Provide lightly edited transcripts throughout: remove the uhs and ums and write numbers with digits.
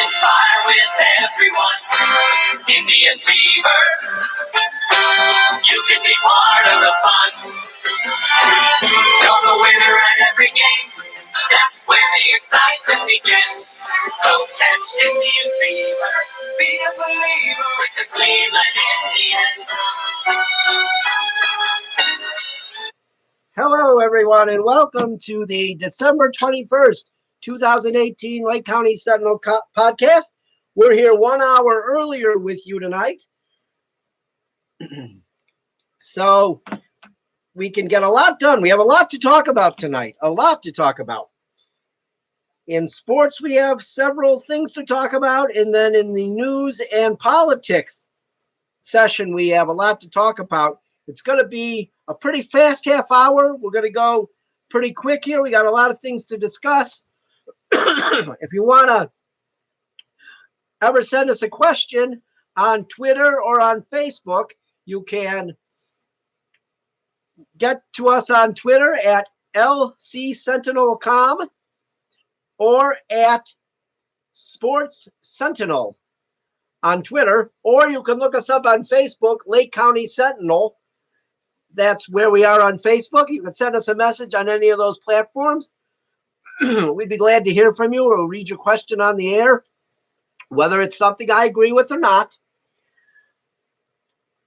Catching fire with everyone. Indian fever. You can be part of the fun. Know the winner at every game. That's where the excitement begins. So catch Indian fever. Be a believer with the Cleveland Indians. Hello, everyone, and welcome to the December 21st, 2018 Lake County Sentinel Podcast. We're here 1 hour earlier with you tonight. So we can get a lot done. We have a lot to talk about tonight, a lot to talk about. In sports, we have several things to talk about, and then in the news and politics session, we have a lot to talk about. It's going to be a pretty fast half hour. We're going to go pretty quick here. We got a lot of things to discuss. If you want to ever send us a question on Twitter or on Facebook, you can get to us on Twitter at LCSentinelCom or at Sports Sentinel on Twitter, or you can look us up on Facebook, Lake County Sentinel. That's where we are on Facebook. You can send us a message on any of those platforms. We'd be glad to hear from you or read your question on the air, whether it's something I agree with or not.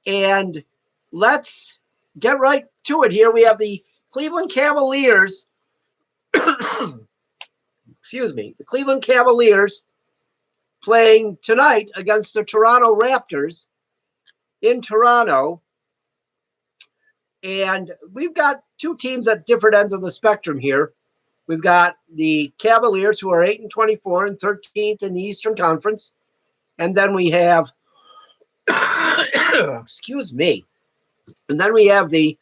And let's get right to it here. We have the Cleveland Cavaliers. The Cleveland Cavaliers playing tonight against the Toronto Raptors in Toronto. And we've got two teams at different ends of the spectrum here. We've got the Cavaliers, who are 8-24 and 13th in the Eastern Conference. And then we have, excuse me. And then we have the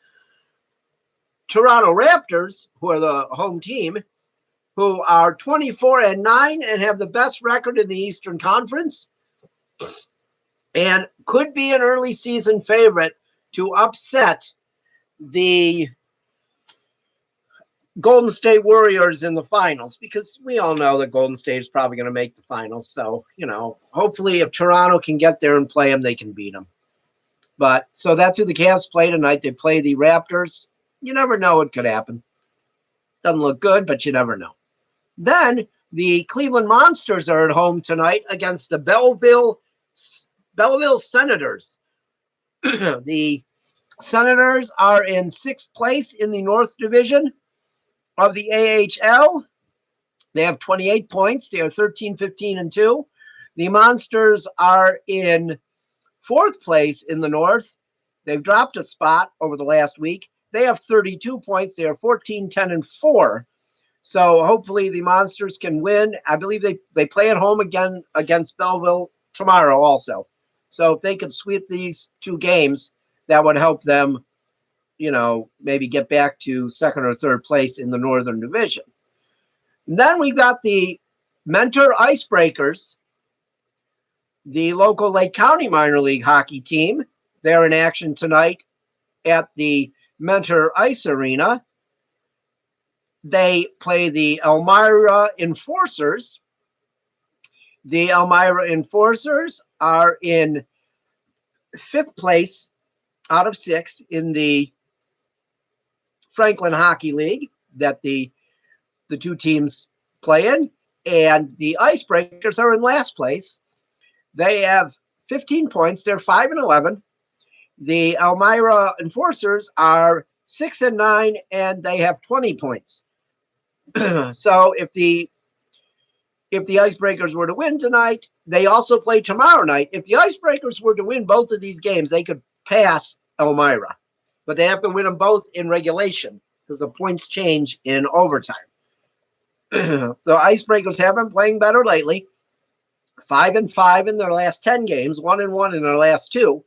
Toronto Raptors, who are the home team, who are 24-9 and have the best record in the Eastern Conference and could be an early season favorite to upset the Golden State Warriors in the finals, because we all know that Golden State is probably going to make the finals. So, hopefully if Toronto can get there and play them, they can beat them. But so that's who the Cavs play tonight. They play the Raptors. You never know what could happen. Doesn't look good, but you never know. Then the Cleveland Monsters are at home tonight against the Belleville Senators. The Senators are in 6th place in the North Division of the AHL. They have 28 points. They are 13-15-2. The Monsters are in 4th place in the North. They've dropped a spot over the last week. They have 32 points. They are 14-10-4. So hopefully the Monsters can win. I believe they play at home again against Belleville tomorrow also. So if they could sweep these two games, that would help them, maybe get back to 2nd or 3rd place in the Northern Division. And then we got the Mentor Icebreakers, the local Lake County minor league hockey team. They're in action tonight at the Mentor Ice Arena. They play the Elmira Enforcers. The Elmira Enforcers are in 5th place out of 6 in the Franklin Hockey League that the two teams play in. And the Icebreakers are in last place. They have 15 points. They're 5-11. The Elmira Enforcers are 6-9, and they have 20 points. So if the Icebreakers were to win tonight, they also play tomorrow night. If the Icebreakers were to win both of these games, they could pass Elmira. But they have to win them both in regulation because the points change in overtime. The Icebreakers have been playing better lately. 5-5 in their last 10 games, 1-1 in their last 2.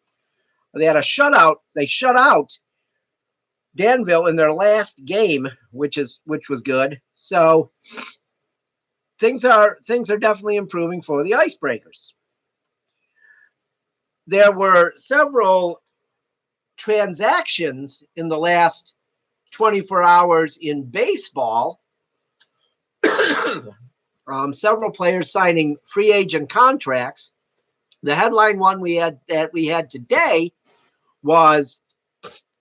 They had a shutout. They shut out Danville in their last game, which was good. So things are definitely improving for the Icebreakers. There were several transactions in the last 24 hours in baseball. several players signing free agent contracts. The headline one we had today was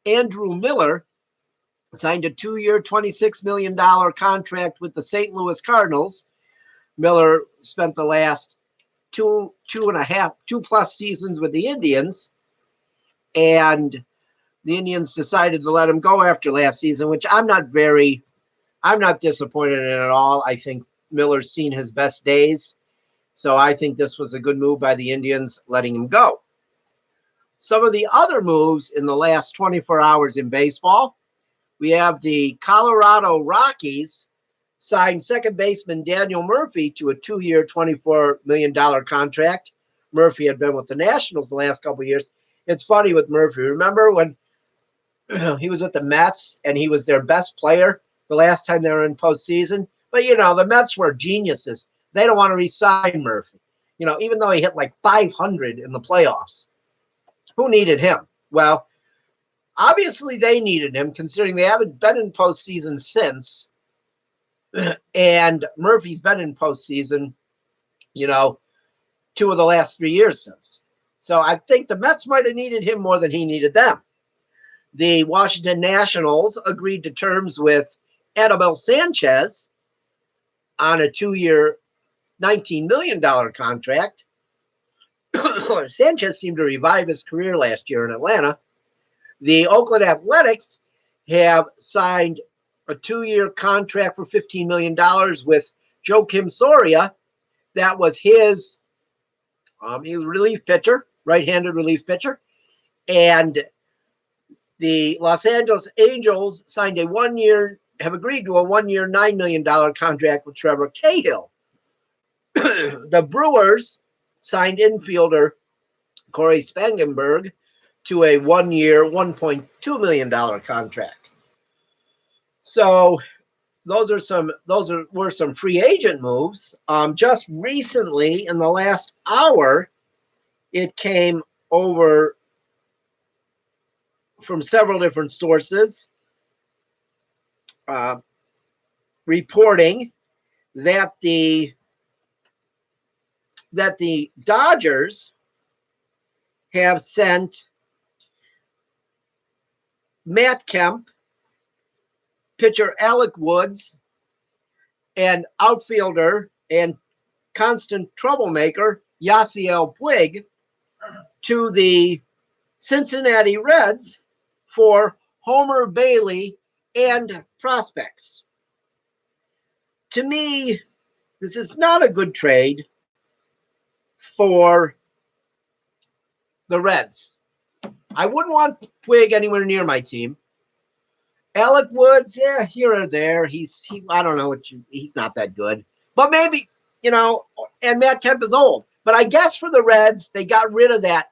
Andrew Miller signed a 2-year, $26 million contract with the St. Louis Cardinals. Miller spent the last two plus seasons with the Indians, and the Indians decided to let him go after last season, which I'm not disappointed in at all. I think Miller's seen his best days, so I think this was a good move by the Indians, letting him go. Some of the other moves in the last 24 hours in baseball, we have the Colorado Rockies signed second baseman Daniel Murphy to a 2-year, $24 million contract. Murphy had been with the Nationals the last couple of years. It's funny with Murphy. Remember when he was with the Mets and he was their best player the last time they were in postseason? But, the Mets were geniuses. They don't want to re-sign Murphy. Even though he hit like 500 in the playoffs. Who needed him? Well, obviously they needed him, considering they haven't been in postseason since. And Murphy's been in postseason, 2 of the last 3 years since. So I think the Mets might have needed him more than he needed them. The Washington Nationals agreed to terms with Anibal Sanchez on a 2-year, $19 million contract. Sanchez seemed to revive his career last year in Atlanta. The Oakland Athletics have signed a 2-year contract for $15 million with Joakim Soria. That was his he was a relief pitcher, right-handed relief pitcher. And the Los Angeles Angels signed have agreed to a 1-year, $9 million contract with Trevor Cahill. The Brewers signed infielder Corey Spangenberg to a 1-year, $1.2 million contract. So were some free agent moves. Just recently, in the last hour, it came over from several different sources reporting that the Dodgers have sent Matt Kemp, pitcher Alec Woods, and outfielder and constant troublemaker Yasiel Puig to the Cincinnati Reds for Homer Bailey and prospects. To me, this is not a good trade for the Reds. I wouldn't want Puig anywhere near my team. Alec Woods, here or there. I don't know he's not that good. But maybe, and Matt Kemp is old. But I guess for the Reds, they got rid of that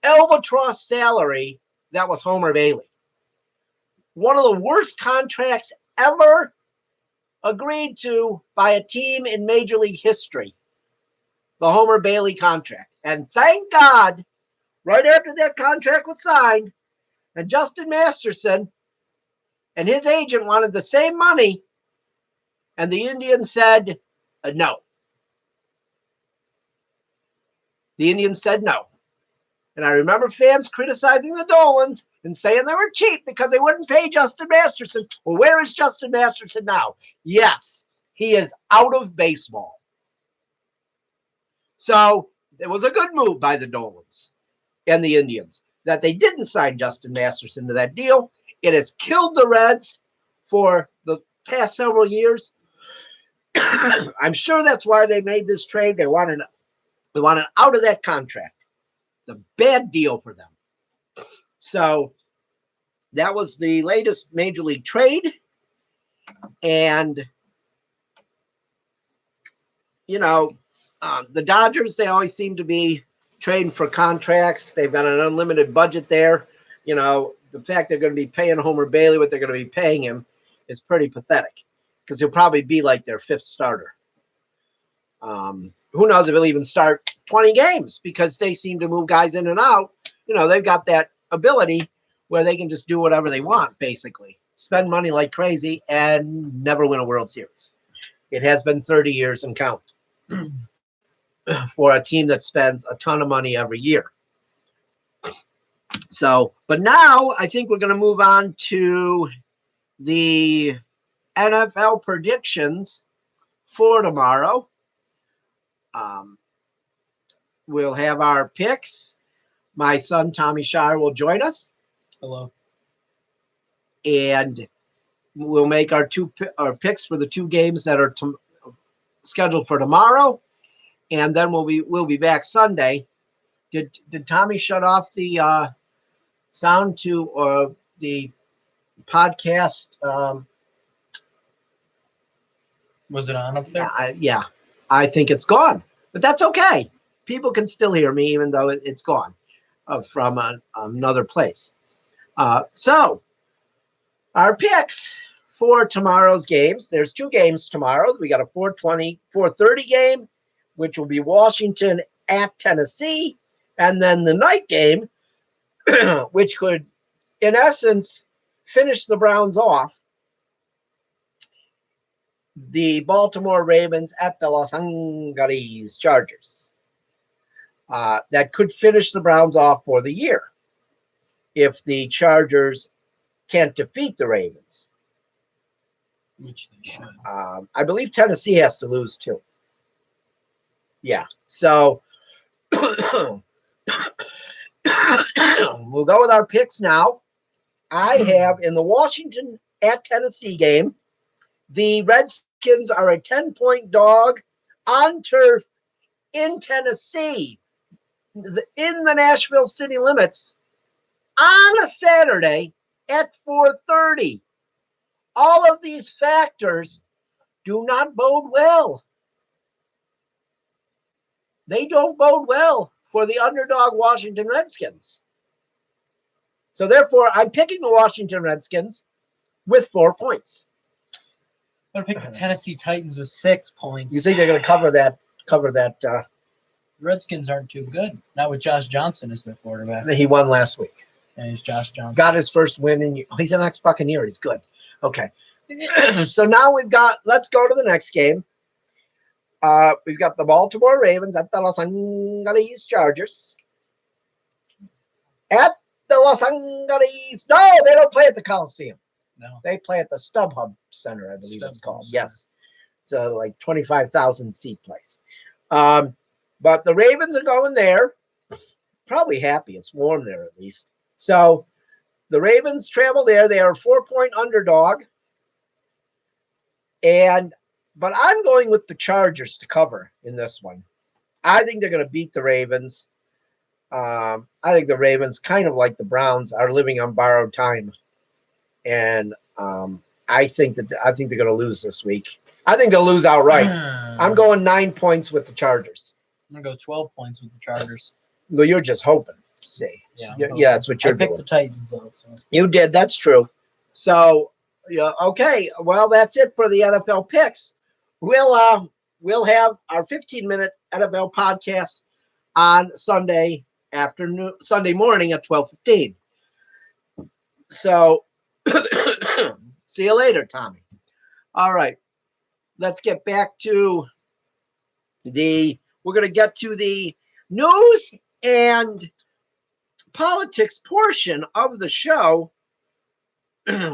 albatross salary that was Homer Bailey. One of the worst contracts ever agreed to by a team in Major League history. The Homer Bailey contract. And thank God, right after that contract was signed, and Justin Masterson and his agent wanted the same money, and the Indians said no. The Indians said no. And I remember fans criticizing the Dolans and saying they were cheap because they wouldn't pay Justin Masterson. Well, where is Justin Masterson now? Yes, he is out of baseball. So it was a good move by the Dolans and the Indians that they didn't sign Justin Masterson to that deal. It has killed the Reds for the past several years. I'm sure that's why they made this trade. They wanted out of that contract. It's a bad deal for them. So that was the latest Major League trade. And, the Dodgers, they always seem to be trading for contracts. They've got an unlimited budget there. The fact they're going to be paying Homer Bailey what they're going to be paying him is pretty pathetic because he'll probably be like their fifth starter. Who knows if he'll even start 20 games because they seem to move guys in and out. They've got that ability where they can just do whatever they want, basically. Spend money like crazy and never win a World Series. It has been 30 years and count for a team that spends a ton of money every year. So, but now I think we're going to move on to the NFL predictions for tomorrow. We'll have our picks. My son, Tommy Shirer, will join us. Hello. And we'll make our picks for the two games that are scheduled for tomorrow. And then we'll be back Sunday. Did Tommy shut off the sound to the podcast? Was it on up there? Yeah, I think it's gone, but that's okay. People can still hear me even though it's gone from another place. So our picks for tomorrow's games. There's two games tomorrow. We got a 4:30 game, which will be Washington at Tennessee, and then the night game, which could, in essence, finish the Browns off. The Baltimore Ravens at the Los Angeles Chargers. That could finish the Browns off for the year if the Chargers can't defeat the Ravens. Which they should. I believe Tennessee has to lose too. Yeah. So we'll go with our picks now. I have in the Washington at Tennessee game, the Redskins are a 10-point dog on turf in Tennessee, in the Nashville city limits, on a Saturday at 4:30. All of these factors do not bode well. They don't bode well for the underdog Washington Redskins. So therefore, I'm picking the Washington Redskins with 4 points. I'm going to pick the Tennessee Titans with 6 points. You think they're going to cover that? The Redskins aren't too good. Not with Josh Johnson as their quarterback. He won last week. And he's Josh Johnson. Got his first win. He's an ex-Buccaneer. He's good. Okay. So now let's go to the next game. We've got the Baltimore Ravens at the Los Angeles Chargers. At the Los Angeles. No, they don't play at the Coliseum. No. They play at the StubHub Center, I believe it's called. Center. Yes. It's a like 25,000 seat place. But the Ravens are going there. Probably happy. It's warm there at least. So the Ravens travel there. They are a 4-point underdog. But I'm going with the Chargers to cover in this one. I think they're going to beat the Ravens. I think the Ravens, kind of like the Browns, are living on borrowed time. And I think they're going to lose this week. I think they'll lose outright. I'm going 9 points with the Chargers. I'm going to go 12 points with the Chargers. Well, you're just hoping. See. Yeah, that's what you're doing. I picked the Titans, though. So. You did. That's true. So, yeah, okay. Well, that's it for the NFL picks. We'll have our 15-minute NFL podcast on Sunday morning at 12:15. So, see you later, Tommy. All right. Let's get back to we're going to get to the news and politics portion of the show.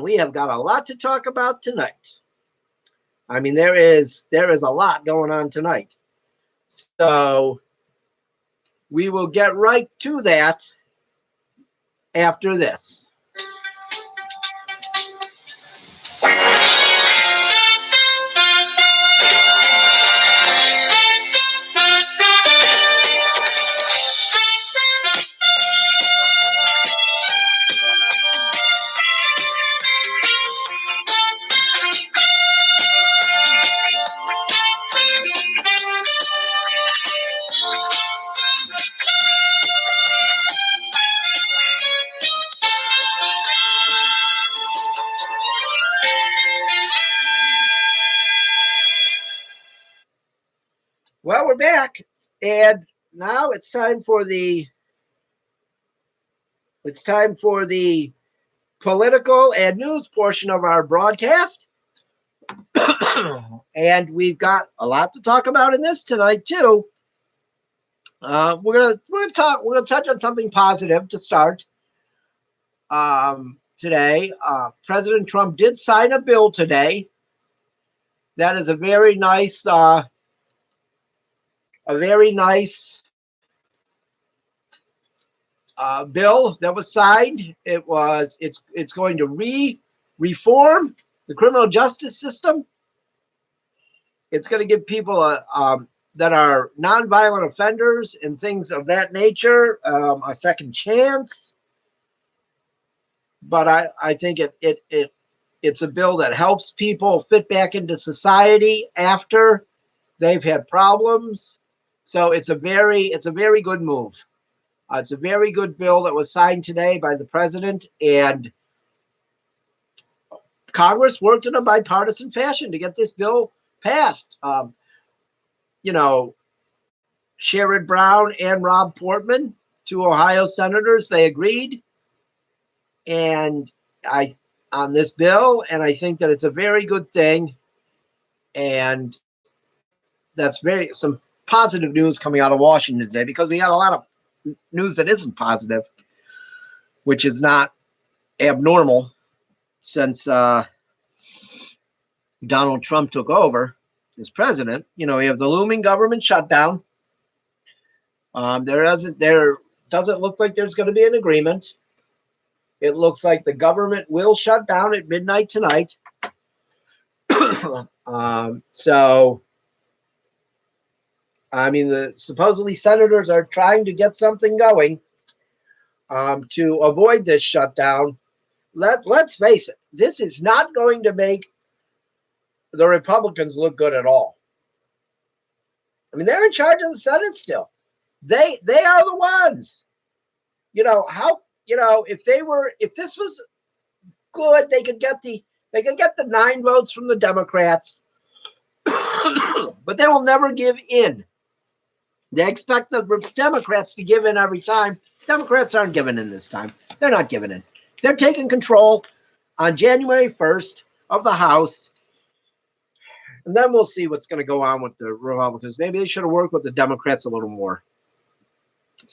We have got a lot to talk about tonight. I mean, there is a lot going on tonight. So we will get right to that after this. Well, we're back, and now it's time for the political and news portion of our broadcast. And we've got a lot to talk about in this tonight too. We're gonna touch on something positive to start. Today, President Trump did sign a bill today. That is a very nice bill that was signed. It's going to reform the criminal justice system. It's going to give people that are nonviolent offenders and things of that nature a second chance. But I think it's a bill that helps people fit back into society after they've had problems. So it's a very good move. It's a very good bill that was signed today by the president, and Congress worked in a bipartisan fashion to get this bill passed. Sherrod Brown and Rob Portman, two Ohio senators, they agreed on this bill, and I think that it's a very good thing. And that's some positive news coming out of Washington today, because we got a lot of news that isn't positive, which is not abnormal since Donald Trump took over as president. We have the looming government shutdown. There doesn't look like there's going to be an agreement. It looks like the government will shut down at midnight tonight. The supposedly senators are trying to get something going to avoid this shutdown. Let's face it, this is not going to make the Republicans look good at all. They're in charge of the Senate still. They are the ones. If this was good, they could get the 9 votes from the Democrats, but they will never give in. They expect the Democrats to give in every time. Democrats aren't giving in this time. They're not giving in. They're taking control on January 1st of the House. And then we'll see what's going to go on with the Republicans. Maybe they should have worked with the Democrats a little more.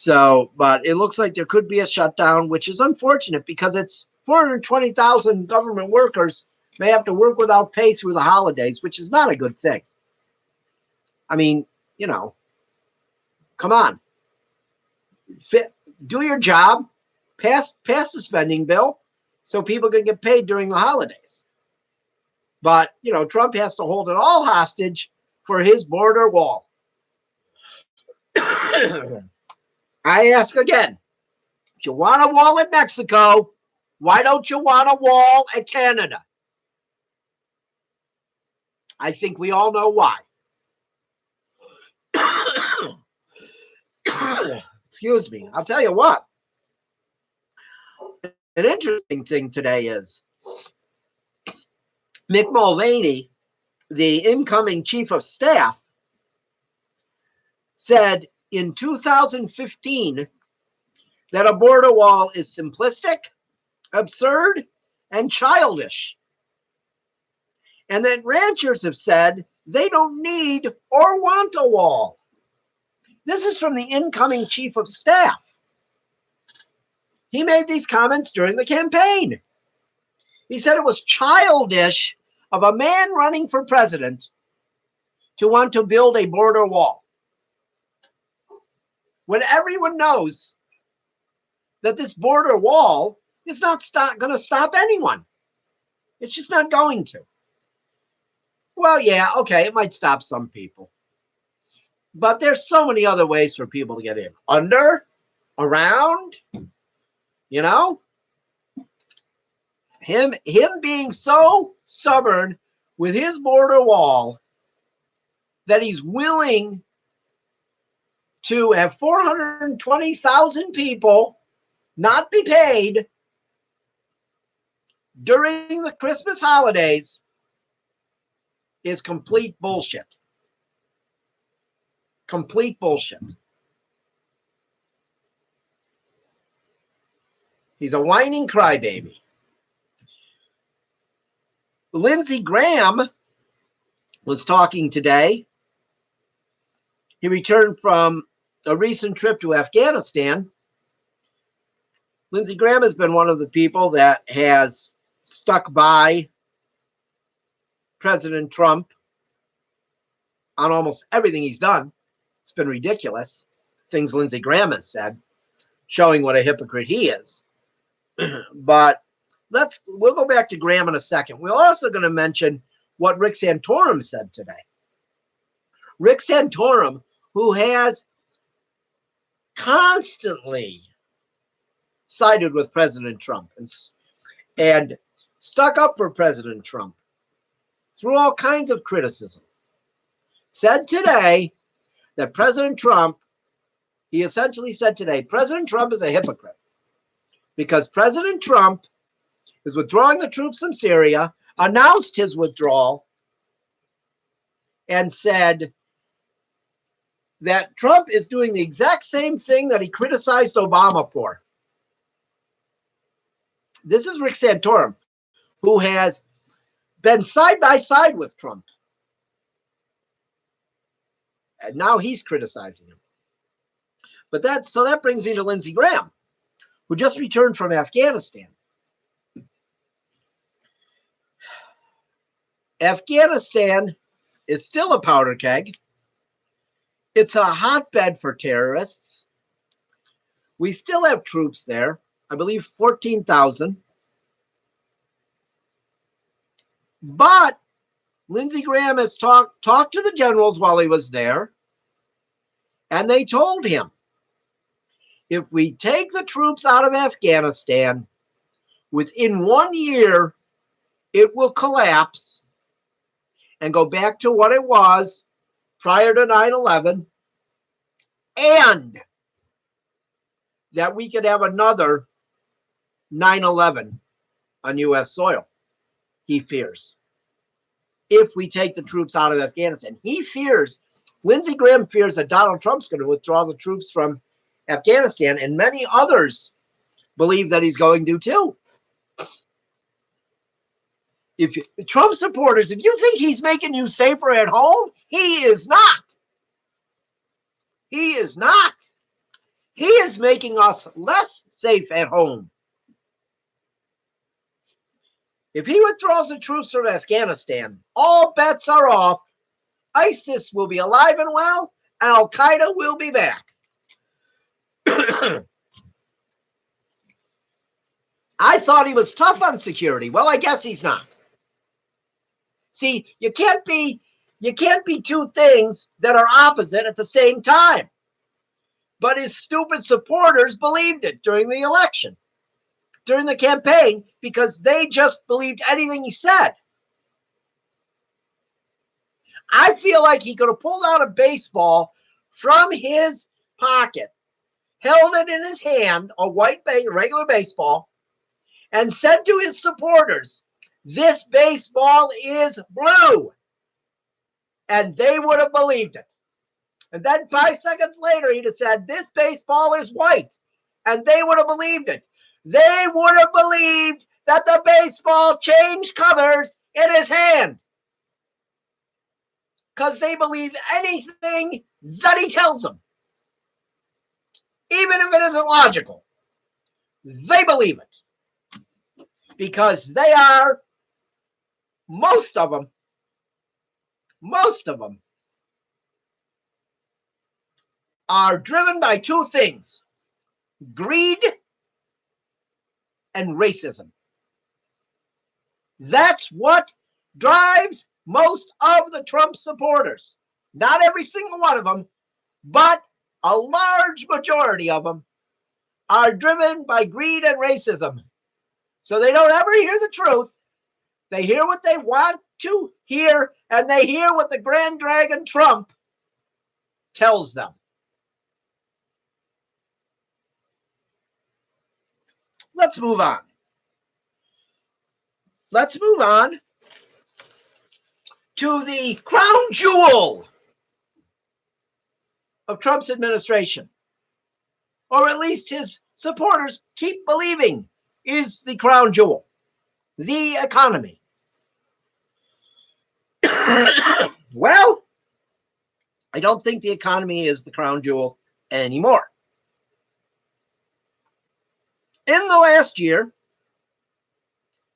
But it looks like there could be a shutdown, which is unfortunate because it's 420,000 government workers may have to work without pay through the holidays, which is not a good thing. Come on. Do your job. Pass the spending bill so people can get paid during the holidays. But, Trump has to hold it all hostage for his border wall. I ask again, if you want a wall at Mexico, why don't you want a wall at Canada? I think we all know why. Excuse me. I'll tell you what. An interesting thing today is Mick Mulvaney, the incoming chief of staff, said in 2015 that a border wall is simplistic, absurd, and childish. And that ranchers have said they don't need or want a wall. This is from the incoming chief of staff. He made these comments during the campaign. He said it was childish of a man running for president to want to build a border wall, when everyone knows that this border wall is not going to stop anyone. It's just not going to. Well, yeah, okay, it might stop some people. But there's so many other ways for people to get in. Under, around, Him being so stubborn with his border wall that he's willing to have 420,000 people not be paid during the Christmas holidays is complete bullshit. Complete bullshit. He's a whining crybaby. Lindsey Graham was talking today. He returned from a recent trip to Afghanistan. Lindsey Graham has been one of the people that has stuck by President Trump on almost everything he's done. It's been ridiculous. Things Lindsey Graham has said, showing what a hypocrite he is. But we'll go back to Graham in a second. We're also going to mention what Rick Santorum said today. Rick Santorum, who has constantly sided with President Trump and stuck up for President Trump through all kinds of criticism, said today that President Trump, he essentially said today, President Trump is a hypocrite because President Trump is withdrawing the troops from Syria, announced his withdrawal, and said that Trump is doing the exact same thing that he criticized Obama for. This is Rick Santorum, who has been side by side with Trump. And now he's criticizing him. But that brings me to Lindsey Graham, who just returned from Afghanistan. Afghanistan is still a powder keg. It's a hotbed for terrorists. We still have troops there. I believe 14,000. But Lindsey Graham has talked to the generals while he was there, and they told him, if we take the troops out of Afghanistan, within 1 year, it will collapse and go back to what it was prior to 9/11, and that we could have another 9/11 on U.S. soil, he fears, if we take the troops out of Afghanistan. Lindsey Graham fears that Donald Trump's going to withdraw the troops from Afghanistan, and many others believe that he's going to too. Trump supporters, if you think he's making you safer at home, he is not. He is not. He is making us less safe at home. If he withdraws the troops from Afghanistan, all bets are off. ISIS will be alive and well, and Al-Qaeda will be back. I thought he was tough on security. Well, I guess he's not. See, you can't be two things that are opposite at the same time. But his stupid supporters believed it during the election, during the campaign, because they just believed anything he said. I feel like he could have pulled out a baseball from his pocket, held it in his hand, a regular baseball, and said to his supporters, "This baseball is blue." And they would have believed it. And then 5 seconds later, he'd have said, "This baseball is white." And they would have believed it. They would have believed that the baseball changed colors in his hand. Because they believe anything that he tells them. Even if it isn't logical. They believe it. Because they are, most of them, are driven by two things: greed and racism. That's what drives most of the Trump supporters. Not every single one of them, but a large majority of them are driven by greed and racism. So they don't ever hear the truth. They hear what they want to hear, and they hear what the Grand Dragon Trump tells them. Let's move on. Let's move on to the crown jewel of Trump's administration, or at least his supporters keep believing is the crown jewel, the economy. Well, I don't think the economy is the crown jewel anymore. In the last year,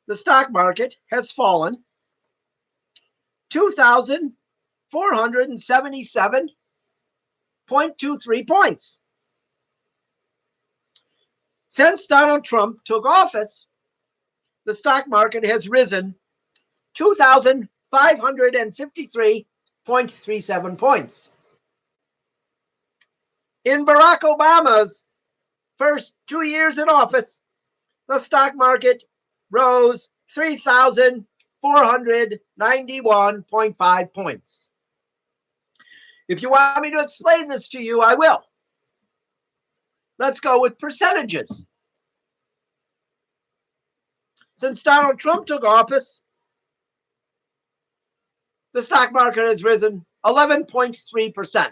the stock market has fallen 2,477.23 points. Since Donald Trump took office, the stock market has risen 2,553.37 points. In Barack Obama's first 2 years in office, the stock market rose 3,491.5 points. If you want me to explain this to you, I will. Let's go with percentages. Since Donald Trump took office, the stock market has risen 11.3%.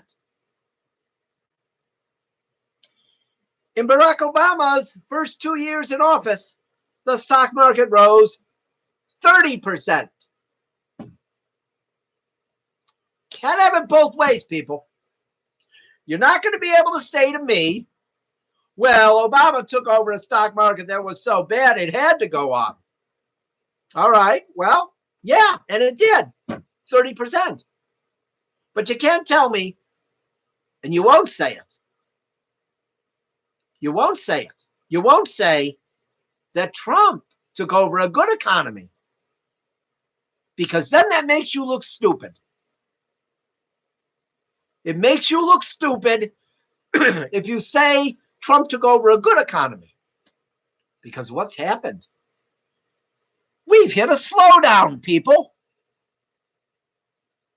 In Barack Obama's first 2 years in office, the stock market rose 30%. Can't have it both ways, people. You're not going to be able to say to me, well, Obama took over a stock market that was so bad it had to go up. All right, well, yeah, and it did, 30%. But you can't tell me, and you won't say it. You won't say it. You won't say that Trump took over a good economy, because then that makes you look stupid. It makes you look stupid if you say Trump took over a good economy, because what's happened? We've hit a slowdown, people.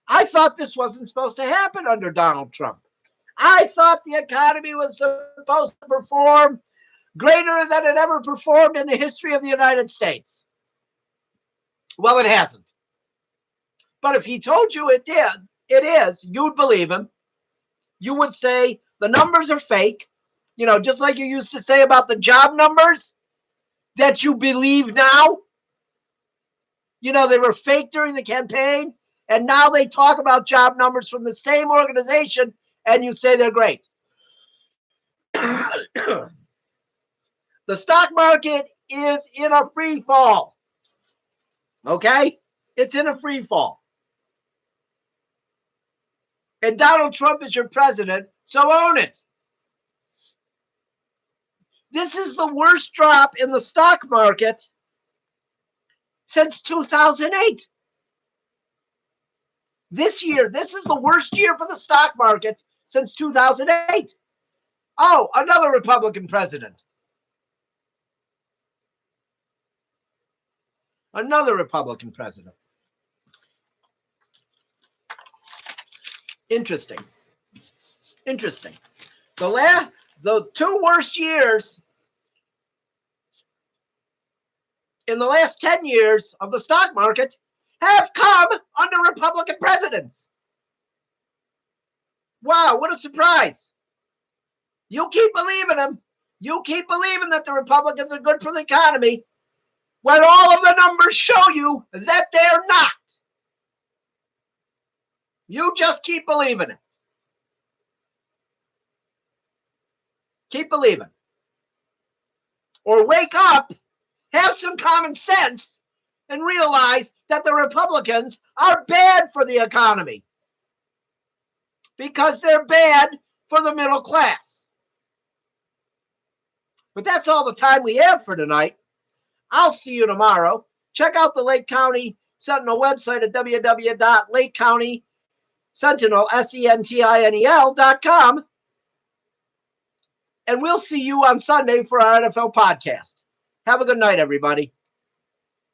I thought this wasn't supposed to happen under Donald Trump. I thought the economy was supposed to perform greater than it ever performed in the history of the United States. Well, it hasn't. But if he told you it is, you'd believe him. You would say the numbers are fake, just like you used to say about the job numbers that you believe now. They were fake during the campaign, and now they talk about job numbers from the same organization, and you say they're great. The stock market is in a free fall. Okay? It's in a free fall. And Donald Trump is your president, so own it. This is the worst drop in the stock market since 2008. This year, this is the worst year for the stock market since 2008. Oh, another Republican president. Another Republican president. Interesting. The two worst years in the last 10 years of the stock market have come under Republican presidents. Wow, what a surprise. You keep believing them. You keep believing that the Republicans are good for the economy when all of the numbers show you that they're not. You just keep believing it. Keep believing. Or wake up, have some common sense, and realize that the Republicans are bad for the economy because they're bad for the middle class. But that's all the time we have for tonight. I'll see you tomorrow. Check out the Lake County Sentinel website at www.lakecountysentinel.com. And we'll see you on Sunday for our NFL podcast. Have a good night, everybody.